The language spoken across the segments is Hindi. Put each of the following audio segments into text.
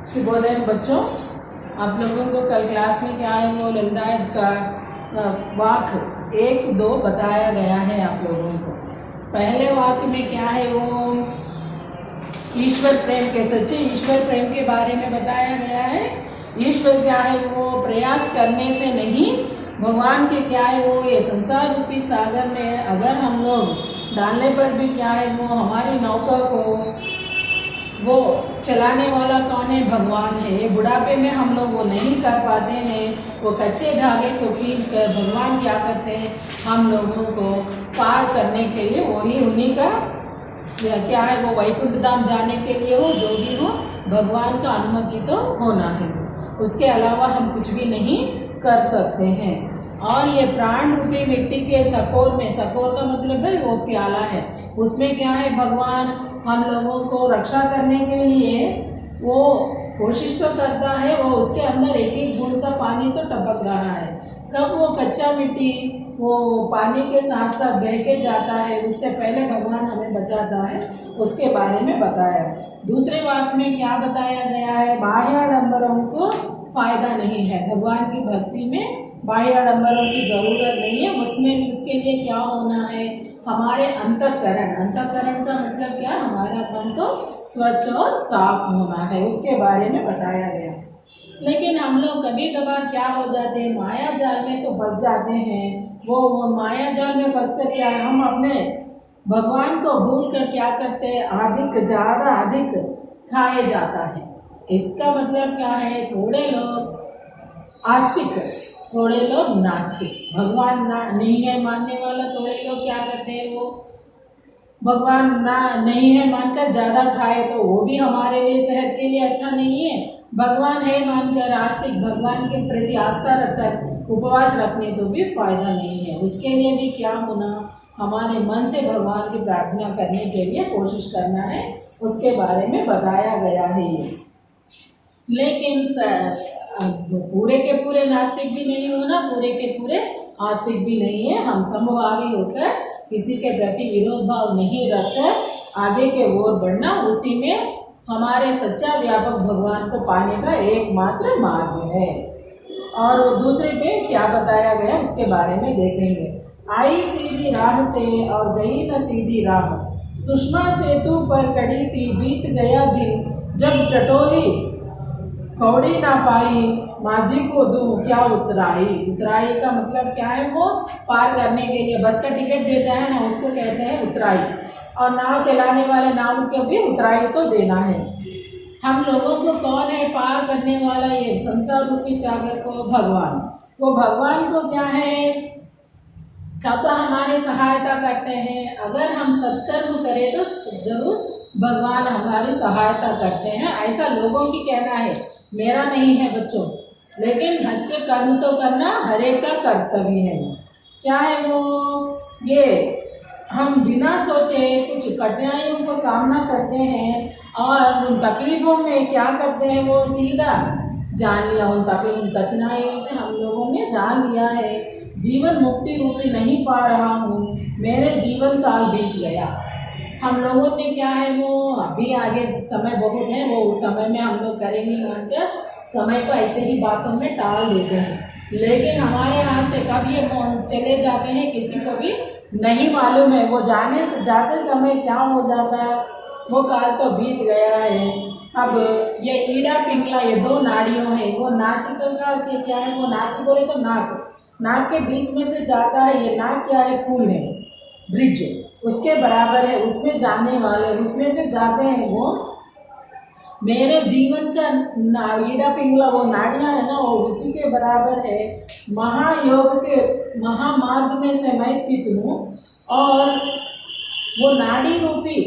शुभोदय बच्चों, आप लोगों को कल क्लास में क्या है वो ललितायत का वाक्य 1-2 बताया गया है आप लोगों को। पहले वाक्य में क्या है वो ईश्वर प्रेम के सच्चे ईश्वर प्रेम के बारे में बताया गया है। ईश्वर क्या है वो प्रयास करने से नहीं, भगवान के क्या है वो ये संसार रूपी सागर में अगर हम लोग डालने पर भी क्या है वो हमारी नौका को वो चलाने वाला कौन है? भगवान है। ये बुढ़ापे में हम लोग वो नहीं कर पाते हैं, वो कच्चे धागे को खींच कर भगवान क्या करते हैं हम लोगों को पार करने के लिए, वही उन्हीं का क्या है वो वैकुंठ धाम जाने के लिए हो जो भी हो भगवान का अनुमति तो होना है, उसके अलावा हम कुछ भी नहीं कर सकते हैं। और ये प्राण रूपी मिट्टी के सकोर में, सकोर का मतलब है वो प्याला है, उसमें क्या है भगवान हम लोगों को रक्षा करने के लिए वो कोशिश तो करता है, वो उसके अंदर एक एक बूंद का पानी तो टपक रहा है। कब वो कच्चा मिट्टी वो पानी के साथ साथ बह के जाता है, उससे पहले भगवान हमें बचाता है, उसके बारे में बताया। दूसरे वाक्य में क्या बताया गया है? बाह्याडंबरों को फायदा नहीं है, भगवान की भक्ति में बाह्याडंबरों की जरूरत नहीं है, उसमें उसके लिए क्या होना है हमारे अंतःकरण, अंतःकरण का मतलब क्या? हमारा मन तो स्वच्छ और साफ होना है, उसके बारे में बताया गया। लेकिन हम लोग कभी कभार क्या हो जाते हैं, माया जाल में तो फंस जाते हैं। वो माया जाल में फंस कर क्या हम अपने भगवान को भूल कर क्या करते हैं, अधिक खाए जाता है। इसका मतलब क्या है? थोड़े लोग आस्तिक, थोड़े लोग नास्तिक, भगवान नहीं है मानने वाला, थोड़े लोग क्या करते हैं वो भगवान नहीं है मानकर ज़्यादा खाए तो वो भी हमारे लिए सेहत के लिए अच्छा नहीं है। भगवान है मानकर आस्तिक, भगवान के प्रति आस्था रखकर उपवास रखने तो भी फायदा नहीं है, उसके लिए भी क्या होना, हमारे मन से भगवान की प्रार्थना करने के लिए कोशिश करना है, उसके बारे में बताया गया है। लेकिन पूरे के पूरे नास्तिक भी नहीं होना, पूरे के पूरे आस्तिक भी नहीं है, हम समभावी होकर किसी के प्रति विरोध भाव नहीं रखकर आगे के ओर बढ़ना, उसी में हमारे सच्चा व्यापक भगवान को पाने का एकमात्र मार्ग है। और वो दूसरे पे क्या बताया गया उसके बारे में देखेंगे। आई सीधी राह से और गई न सीधी राह, सुषमा सेतु पर कड़ी थी बीत गया दिन, जब टटोली कौड़ी ना पाई माझी को दूं क्या उतराई। उतराई का मतलब क्या है? वो पार करने के लिए बस का टिकट देता है ना, उसको कहते हैं उतराई। और नाव चलाने वाले नाव को भी उतराई तो देना है। हम लोगों को कौन है पार करने वाला? ये संसार रूपी सागर को भगवान। वो भगवान को क्या है कब हमारी सहायता करते हैं? अगर हम सत्कर्म करें तो जरूर भगवान हमारी सहायता करते हैं, ऐसा लोगों की कहना है, मेरा नहीं है बच्चों। लेकिन अच्छे कर्म तो करना हर एक का कर्तव्य है। क्या है वो? ये हम बिना सोचे कुछ कठिनाइयों को सामना करते हैं और उन तकलीफों में क्या करते हैं वो सीधा जान लिया, उन कठिनाइयों से हम लोगों ने जान लिया है जीवन मुक्ति रूपी नहीं पा रहा हूँ, मेरे जीवन काल बीत गया। हम लोगों ने क्या है वो अभी आगे समय बहुत है, वो उस समय में हम लोग करेंगे मानकर समय को ऐसे ही बातों में टाल देते हैं। लेकिन हमारे हाथ से कब ये चले जाते हैं किसी को भी नहीं मालूम है, वो जाते समय क्या हो जाता है वो काल तो बीत गया है। अब ये ईड़ा पिंगला ये 2 नाड़ियों हैं, वो नासिका का क्या है वो नासिक बोले तो नाक के बीच में से जाता है, ये नाक क्या है? पुल है, ब्रिज उसके बराबर है, उसमें जाने वाले उसमें से जाते हैं वो। मेरे जीवन का ईड़ा पिंगला वो नाड़ियाँ है ना, वो उसी के बराबर है। महायोग के महामार्ग में से मैं स्थित हूँ और वो नाड़ी रूपी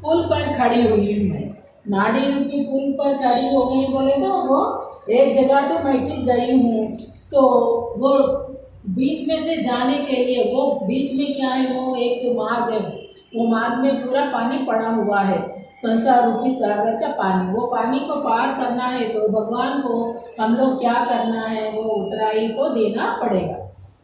पुल पर खड़ी हुई हूँ मैं। नाड़ी रूपी पुल पर खड़ी हो गई बोले तो वो एक जगह तो मैं टिक गई हूँ, तो वो बीच में से जाने के लिए वो बीच में क्या है वो एक मार्ग है, वो मार्ग में पूरा पानी पड़ा हुआ है, संसार रूपी सागर का पानी। वो पानी को पार करना है तो भगवान को हम लोग क्या करना है वो उतराई तो देना पड़ेगा।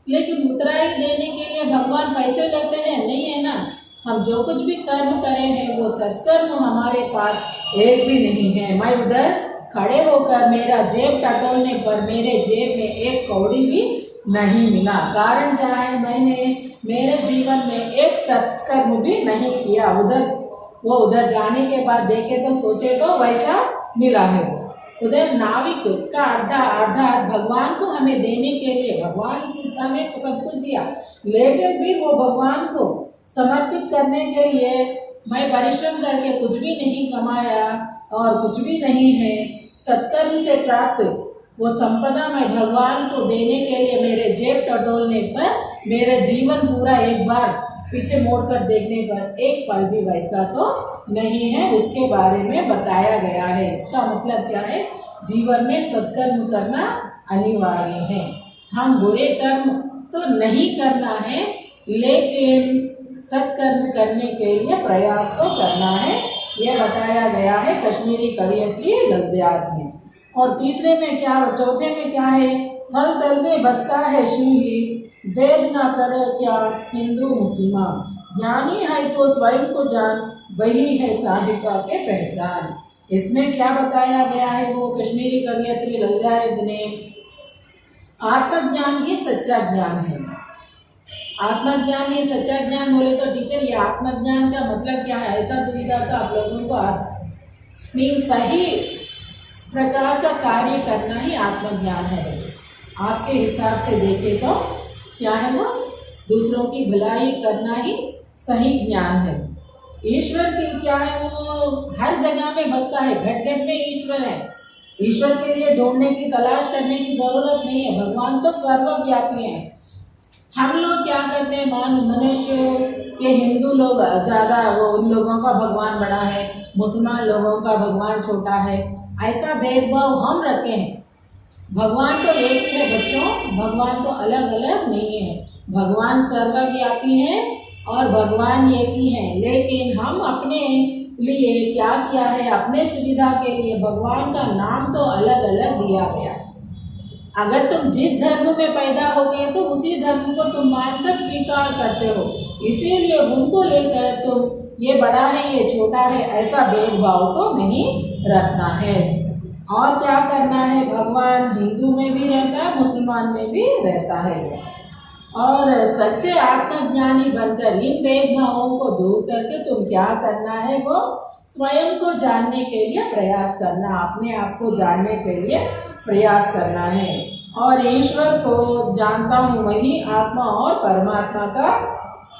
लेकिन उतराई देने के लिए भगवान पैसे लेते हैं? नहीं है ना। हम जो कुछ भी कर्म करे हैं वो सत्कर्म हमारे पास एक भी नहीं है। मैं उधर खड़े होकर मेरा जेब टटोलने पर मेरे जेब में एक कौड़ी भी नहीं मिला। कारण क्या है, मैंने मेरे जीवन में एक सत्कर्म भी नहीं किया। उधर जाने के बाद देखे तो सोचे तो वैसा मिला है। उधर नाविक का आधा भगवान को हमें देने के लिए, भगवान हमें सब कुछ दिया, लेकिन फिर वो भगवान को समर्पित करने के लिए मैं परिश्रम करके कुछ भी नहीं कमाया और कुछ भी नहीं है। सत्कर्म से प्राप्त वो संपदा मैं भगवान को देने के लिए मेरे जेब टटोलने पर मेरे जीवन पूरा एक बार पीछे मोड़कर देखने पर एक पल भी वैसा तो नहीं है, उसके बारे में बताया गया है। इसका मतलब क्या है, जीवन में सत्कर्म करना अनिवार्य है। हम बुरे कर्म तो नहीं करना है, लेकिन सत्कर्म करने के लिए प्रयास तो करना है। यह बताया गया है कश्मीरी कवयित्री ललदयात में। और तीसरे में क्या, चौथे में क्या है, थल थल में बसता है शिव ही, भेद ना कर क्या हिंदू मुसलमान, ज्ञानी है तो स्वयं को जान, वही है साहिबा के पहचान। इसमें क्या बताया गया है, वो कश्मीरी कवयित्री ललदयात ने, आत्मज्ञान ही सच्चा ज्ञान है। आत्मज्ञान ही सच्चा ज्ञान बोले तो टीचर ये आत्मज्ञान का मतलब क्या है, ऐसा दुविधा तो आप लोगों को मीन सही प्रकार का कार्य करना ही आत्मज्ञान है बच्चों। आपके हिसाब से देखें तो क्या है, वो दूसरों की भलाई करना ही सही ज्ञान है। ईश्वर की क्या है, वो हर जगह में बसता है, घट घट में ईश्वर है। ईश्वर के लिए ढूंढने की तलाश करने की जरूरत नहीं है, भगवान तो सर्वव्यापी है। हम लोग क्या करते हैं, मनुष्य के हिंदू लोग ज़्यादा वो उन लोगों का भगवान बड़ा है, मुसलमान लोगों का भगवान छोटा है, ऐसा भेदभाव हम रखे हैं। भगवान तो एक ही है बच्चों, भगवान तो अलग अलग नहीं है। भगवान सर्वव्यापी है और भगवान एक ही है, लेकिन हम अपने लिए क्या किया है, अपने सुविधा के लिए भगवान का नाम तो अलग अलग दिया गया। अगर तुम जिस धर्म में पैदा हो गए तो उसी धर्म को तुम मानकर स्वीकार करते हो, इसीलिए उनको लेकर तुम ये बड़ा है ये छोटा है ऐसा भेदभाव तो नहीं रखना है। और क्या करना है, भगवान हिंदू में भी रहता है, मुसलमान में भी रहता है। और सच्चे आत्मज्ञानी बनकर इन भेदभावों को दूर करके तुम क्या करना है, वो स्वयं को जानने के लिए प्रयास करना, अपने आप को जानने के लिए प्रयास करना है। और ईश्वर को जानता हूँ वही आत्मा और परमात्मा का,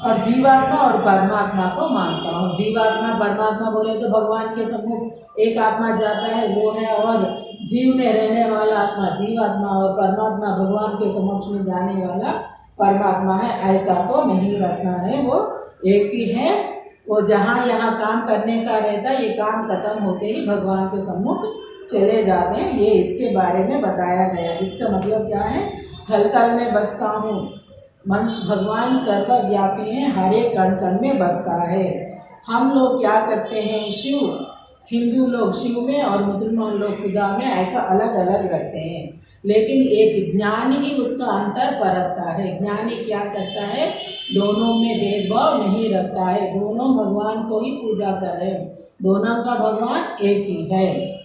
और जीवात्मा और परमात्मा को मानता हूँ। जीवात्मा परमात्मा बोले तो भगवान के सम्मुख एक आत्मा जाता है वो है, और जीव में रहने वाला आत्मा जीवात्मा, और परमात्मा भगवान के समक्ष में जाने वाला परमात्मा है, ऐसा तो नहीं रखना है। वो एक ही है, वो जहाँ यहाँ काम करने का रहता है, ये काम खत्म होते ही भगवान के सम्मुख चले जाते हैं। ये इसके बारे में बताया गया। इसका मतलब क्या है, थल थल में बसता हूँ, मन भगवान सर्वव्यापी है, हर एक कण कण में बसता है। हम लोग क्या करते हैं, शिव हिंदू लोग शिव में और मुसलमान लोग खुदा में ऐसा अलग अलग रखते हैं, लेकिन एक ज्ञानी ही उसका अंतर परखता है। ज्ञानी क्या करता है, दोनों में भेदभाव नहीं रखता है, दोनों भगवान को ही पूजा कर रहे हैं, दोनों का भगवान एक ही है।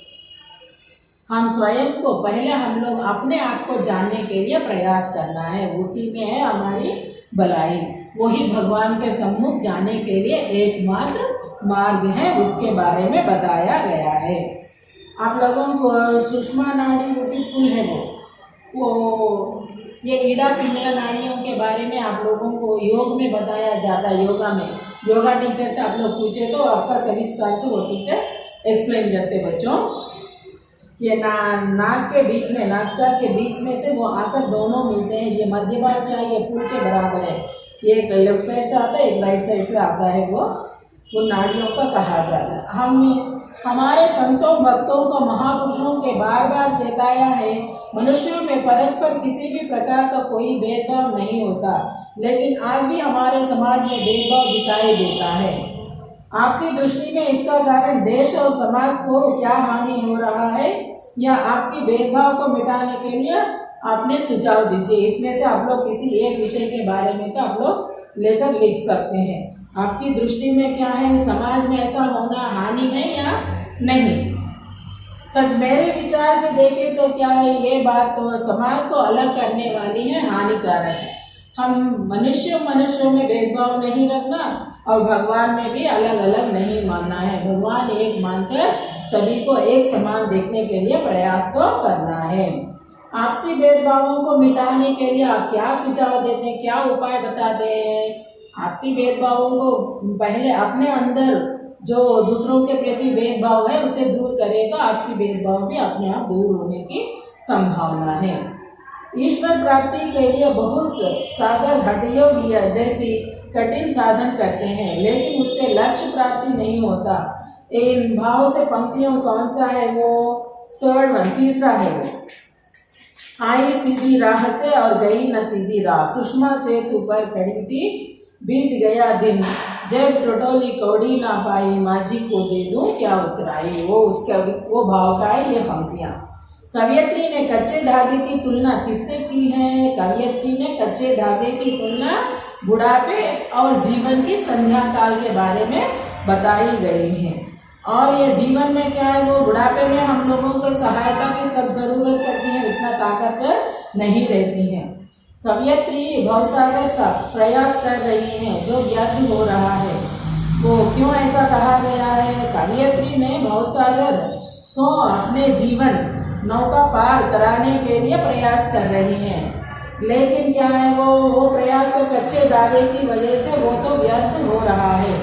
हम स्वयं को पहले हम लोग अपने आप को जानने के लिए प्रयास करना है, उसी में है हमारी भलाई। वही भगवान के सम्मुख जाने के लिए एकमात्र मार्ग है, उसके बारे में बताया गया है। आप लोगों को सुषमा नाड़ी रूपी पुल है वो ये ईड़ा पिंगला नाड़ियों के बारे में आप लोगों को योग में बताया जाता है। योगा में योगा टीचर से आप लोग पूछे तो आपका सविस्तार से वो टीचर एक्सप्लेन करते बच्चों। ये नाक के बीच में, नासिका के बीच में से वो आकर दोनों मिलते हैं। ये मध्य भाग क्या है, ये पुल के बराबर है। ये एक लेफ्ट साइड से आता है, एक राइट साइड से आता है, वो नाड़ियों का कहा जाता है। हम हमारे संतों भक्तों को महापुरुषों के बार बार चेताया है, मनुष्यों में परस्पर किसी भी प्रकार का कोई भेदभाव नहीं होता, लेकिन आज भी हमारे समाज में भेदभाव दिखाई देता है। आपकी दृष्टि में इसका कारण देश और समाज को क्या हानि हो रहा है, या आपकी भेदभाव को मिटाने के लिए आपने सुझाव दीजिए। इसमें से आप लोग किसी एक विषय के बारे में तो आप लोग लेकर लिख सकते हैं। आपकी दृष्टि में क्या है, समाज में ऐसा होना हानि है या नहीं। सच मेरे विचार से देखें तो क्या है, ये बात तो समाज को अलग करने वाली है, हानिकारक है। हम मनुष्यों में भेदभाव नहीं रखना और भगवान में भी अलग अलग नहीं मानना है। भगवान एक मानकर सभी को एक समान देखने के लिए प्रयास तो करना है। आपसी भेदभावों को मिटाने के लिए आप क्या सुझाव देते हैं, क्या उपाय बताते हैं? आपसी भेदभावों को पहले अपने अंदर जो दूसरों के प्रति भेदभाव है उसे दूर करें तो आपसी भेदभाव भी अपने आप दूर होने की संभावना है। ईश्वर प्राप्ति के लिए बहुत साधक हठयोग जैसी कठिन साधन करते हैं, लेकिन उससे लक्ष्य प्राप्ति नहीं होता। इन भाव से पंक्तियों कौन सा है? वो थर्ड वन, तीसरा है वो। आई सीधी राह से और गई न सीधी राह, सुषमा सेतु पर खड़ी थी, बीत गया दिन, जब टटोली कौड़ी ना पाई, माझी को दे दूं क्या उतराई। वो भाव का है ये पंक्तियां। कवियत्री ने कच्चे धागे की तुलना किससे की है? कवियत्री ने कच्चे धागे की तुलना बुढ़ापे और जीवन की संध्या काल के बारे में बताई गई है। और ये जीवन में क्या है, वो बुढ़ापे में हम लोगों को सहायता की सख्त जरूरत पड़ती है, इतना ताकतवर नहीं रहती है। कवियत्री भवसागर सा प्रयास कर रही हैं जो व्यर्थ हो रहा है। वो क्यों ऐसा कहा गया है? कवियत्री ने भवसागर को अपने जीवन नौका पार कराने के लिए प्रयास कर रही हैं, लेकिन क्या है, वो प्रयास कच्चे धागे की वजह से वो तो व्यर्थ हो रहा है।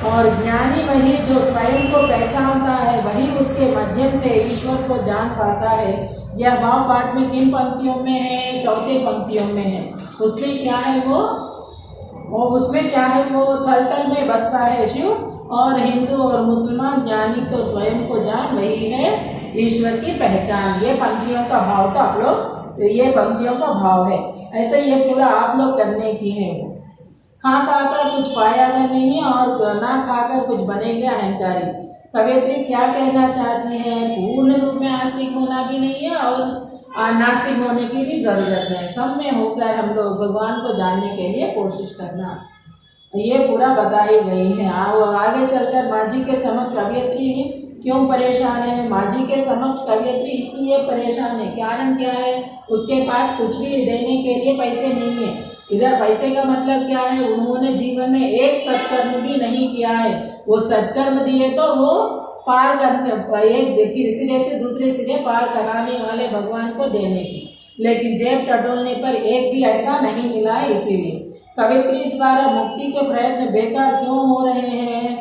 और ज्ञानी वही जो स्वयं को पहचानता है, वही उसके माध्यम से ईश्वर को जान पाता है। यह भाव पाठ में किन पंक्तियों में है? चौथे पंक्तियों में है। उसमें क्या है, उसमें क्या है, वो थल थल में बसता है शिव, और हिंदू और मुसलमान ज्ञानी तो स्वयं को जान, वही है ईश्वर की पहचान। ये पंक्तियों का भाव तो आप लोग, ये पंक्तियों का भाव है। ऐसे ये पूरा आप लोग करने की है। खा खाकर कुछ पाया नहीं और ना खाकर कुछ बनेंगे अहंकारी। कवियत्री क्या कहना चाहती है? पूर्ण रूप में आस्तिक होना भी नहीं है और नास्तिक होने की भी जरूरत है। सब में होकर हम लोग भगवान को जानने के लिए कोशिश करना, ये पूरा बताई गई है। आगे चलकर माझी के समक्ष कवियत्री क्यों परेशान है? माझी के समक्ष कवियत्री इसलिए परेशान है, कारण क्या है? उसके पास कुछ भी देने के लिए पैसे नहीं है। इधर पैसे का मतलब क्या है? उन्होंने जीवन में एक सत्कर्म भी नहीं किया है। वो सत्कर्म दिए तो वो पार करने, एक सिरे से दूसरे सिरे पार कराने वाले भगवान को देने की, लेकिन जेब टटोलने पर एक भी ऐसा नहीं मिला है। इसीलिए कवियत्री द्वारा मुक्ति के प्रयत्न बेकार क्यों हो रहे हैं?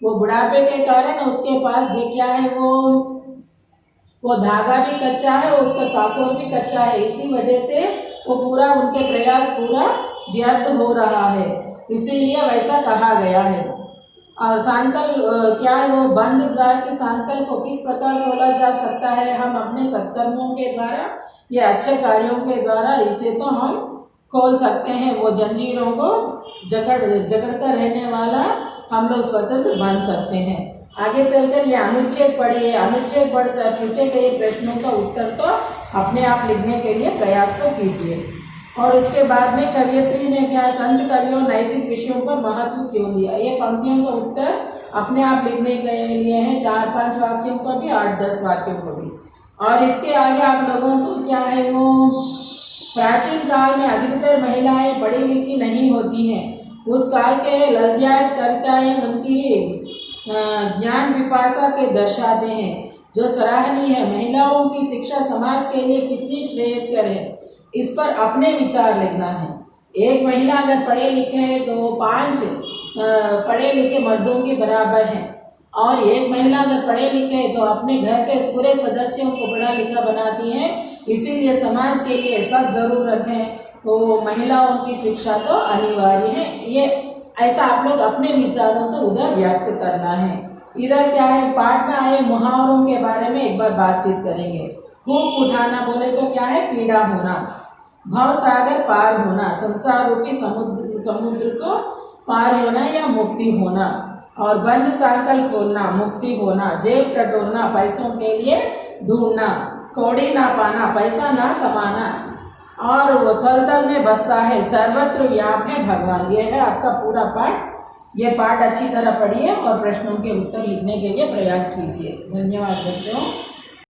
वो बुढ़ापे के कारण उसके पास जो क्या है, वो धागा भी कच्चा है, उसका साकोर भी कच्चा है। इसी वजह से वो पूरा उनके प्रयास पूरा व्यर्थ हो रहा है, इसीलिए वैसा कहा गया है। और सांकल क्या है, वो बंद द्वार के सांकल को किस प्रकार खोला जा सकता है? हम अपने सत्कर्मों के द्वारा या अच्छे कार्यों के द्वारा इसे तो हम खोल सकते हैं। वो जंजीरों को जकड़ कर रहने वाला हम लोग स्वतंत्र बन सकते हैं। आगे चलकर ये अनुच्छेद पढ़िए। अनुच्छेद पढ़कर पूछे गए प्रश्नों का उत्तर तो अपने आप लिखने के लिए प्रयास तो कीजिए। और उसके बाद में कवियत्री ने क्या, संत कवियों नैतिक विषयों पर महत्व क्यों दिया? ये पंक्तियों का उत्तर अपने आप लिखने के लिए है, 4-5 वाक्यों का भी, 8-10 वाक्यों को भी। और इसके आगे आप लोगों को क्या है, वो प्राचीन काल में अधिकतर महिलाएं पढ़ी लिखी नहीं होती हैं। उस काल के लज्जायत कविताएं उनकी ज्ञान पिपासा के दर्शाते हैं, जो सराहनीय है। महिलाओं की शिक्षा समाज के लिए कितनी श्रेयस्कर है, इस पर अपने विचार लिखना है। एक महिला अगर पढ़े लिखे है तो 5 पढ़े लिखे मर्दों के बराबर हैं, और एक महिला अगर पढ़े लिखे है तो अपने घर के पूरे सदस्यों को पढ़ा लिखा बनाती है। इसीलिए समाज के लिए सख्त जरूरत है, तो महिलाओं की शिक्षा तो अनिवार्य है। ये ऐसा आप लोग अपने विचारों तो उधर व्यक्त करना है। इधर क्या है, पाठ में आए मुहावरों के बारे में एक बार बातचीत करेंगे। भूख उठाना बोले तो क्या है, पीड़ा होना। भव सागर पार होना, संसार रूपी समुद्र को पार होना या मुक्ति होना। और बंद सांकल खोलना, मुक्ति होना। जेब टटोलना, पैसों के लिए ढूंढना। कौड़ी ना पाना, पैसा ना कमाना। और वो थल थल में बसता है, सर्वत्र व्याप है भगवान। ये है आपका पूरा पाठ। ये पाठ अच्छी तरह पढ़िए और प्रश्नों के उत्तर लिखने के लिए प्रयास कीजिए। धन्यवाद बच्चों।